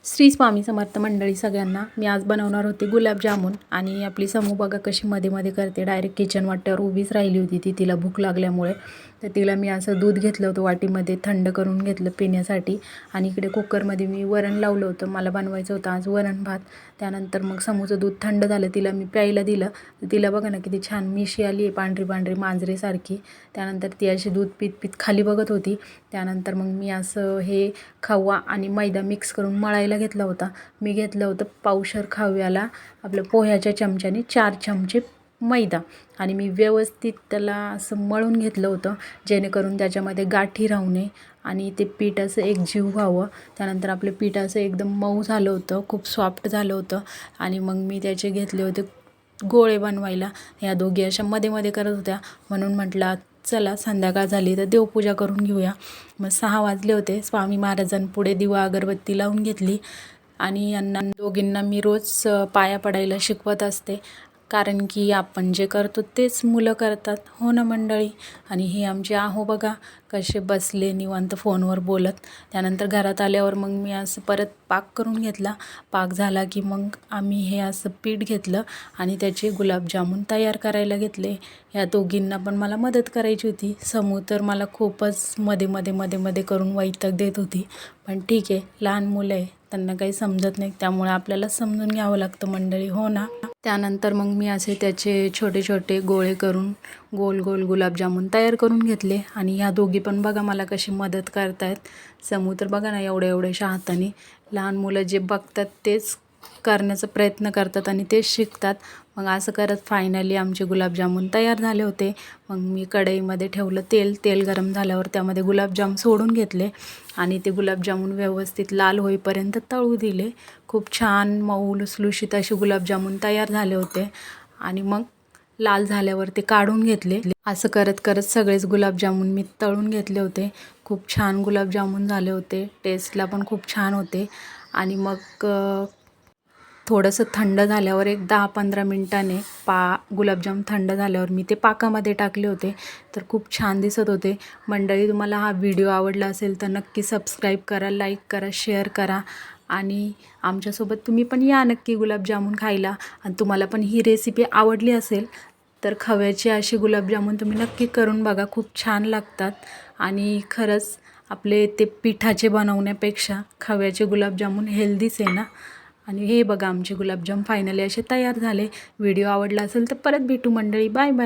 श्री स्वामी समर्थ मंडळी सगळ्यांना. मी आज बनवणार होते गुलाबजामुन आणि आपली समू बघा कशी मध्ये मध्ये करते. डायरेक्ट किचन वाट्यावर उभीच राहिली होती ती, तिला भूक लागल्यामुळे. तर तिला मी असं दूध घेतलं होतं वाटीमध्ये, थंड करून घेतलं पिण्यासाठी. आणि इकडे कुकरमध्ये मी वरण लावलं होतं. मला बनवायचं होतं आज वरण भात. त्यानंतर मग समूचं दूध थंड झालं, तिला मी प्यायला दिलं. तर तिला बघा ना किती छान मिशी आली आहे, पांढरी पांढरी मांजरेसारखी. त्यानंतर ती अशी दूध पीत पीत खाली बघत होती. त्यानंतर मग मी असं हे खवा आणि मैदा मिक्स करून मळायला घेतला होता. मी घेतलं होतं पावशर खव्याला आपलं पोह्याच्या चमच्याने 4 चमचे मैदा. आणि मी व्यवस्थित त्याला असं मळून घेतलं होतं, जेणेकरून त्याच्यामध्ये गाठी राहू नये आणि ते पीठ असं एकजीव व्हावं. त्यानंतर आपलं पीठ असं एकदम मऊ झालं होतं, खूप सॉफ्ट झालं होतं. आणि मग मी त्याचे घेतले होते गोळे बनवायला. ह्या दोघी अशा मध्ये मध्ये करत होत्या, म्हणून म्हटलं चला संध्याकाळ झाली तर देवपूजा करून घेऊया. मग 6 वाजले होते. स्वामी महाराजांपुढे दिवा अगरबत्ती लावून घेतली. आणि यांना दोघींना मी रोज पाया पडायला शिकवत असते, कारण की आपण जे करतो तेच मुलं करतात, हो ना मंडळी. आणि हे आमचे आहो बघा कसे बसले निवांत फोनवर बोलत. त्यानंतर घरात आल्यावर मग मी असं परत पाक करून घेतला. पाक झाला की मग आम्ही हे असं पीठ घेतलं आणि त्याचे गुलाबजामुन तयार करायला घेतले. ह्या दोघींना पण मला मदत करायची होती. समू तर मला खूपच मध्ये मध्ये मध्ये मध्ये करून वैताग देत होती, पण ठीक आहे, लहान मुलं आहे, त्यांना काही समजत नाही, त्यामुळे आपल्याला समजून घ्यावं लागतं मंडळी, हो ना. त्यानंतर मग मी असे त्याचे छोटे छोटे गोळे करून गोल गोल गुलाबजामुन तयार करून घेतले. आणि ह्या दोघी पण बघा मला कशी मदत करतायत. समू तर बघा ना एवढ्या एवढ्याशा हाताने. लहान मुलं जे बघतात तेच करण्याचा प्रयत्न करतात आणि तेच शिकतात. मग असं करत फायनली आमचे गुलाबजामुन तयार झाले होते. मग मी कढईमध्ये ठेवलं तेल गरम झाल्यावर त्यामध्ये गुलाबजाम सोडून घेतले आणि ते गुलाबजामुन व्यवस्थित लाल होईपर्यंत तळू दिले. खूप छान मऊ लुसलुशीत असे गुलाबजामुन तयार झाले होते. आणि मग लाल झाल्यावर ते काढून घेतले. असं करत करत सगळेच गुलाबजामुन मी तळून घेतले होते. खूप छान गुलाबजामुन झाले होते, टेस्टला पण खूप छान होते. आणि मग थोडंसं थंड झाल्यावर एक 10-15 मिनटाने गुलाबजाम थंड झाल्यावर मी ते पाकामध्ये टाकले होते. तर खूप छान दिसत होते. मंडळी, तुम्हाला हा व्हिडिओ आवडला असेल तर नक्की सबस्क्राईब करा, लाईक करा, शेअर करा. आणि आमच्यासोबत तुम्ही पण या नक्की गुलाबजामुन खायला. आणि तुम्हाला पण ही रेसिपी आवडली असेल तर खव्याचे असे गुलाबजामुन तुम्ही नक्की करून बघा, खूप छान लागतात. आणि खरंच आपले ते पिठाचे बनवण्यापेक्षा खव्याचे गुलाबजामुन हेल्दीच आहे ना. आणि हे बघा आमचे गुलाबजाम फायनली असे तयार झाले. व्हिडिओ आवडला असेल तर परत भेटू मंडळी. Bye bye.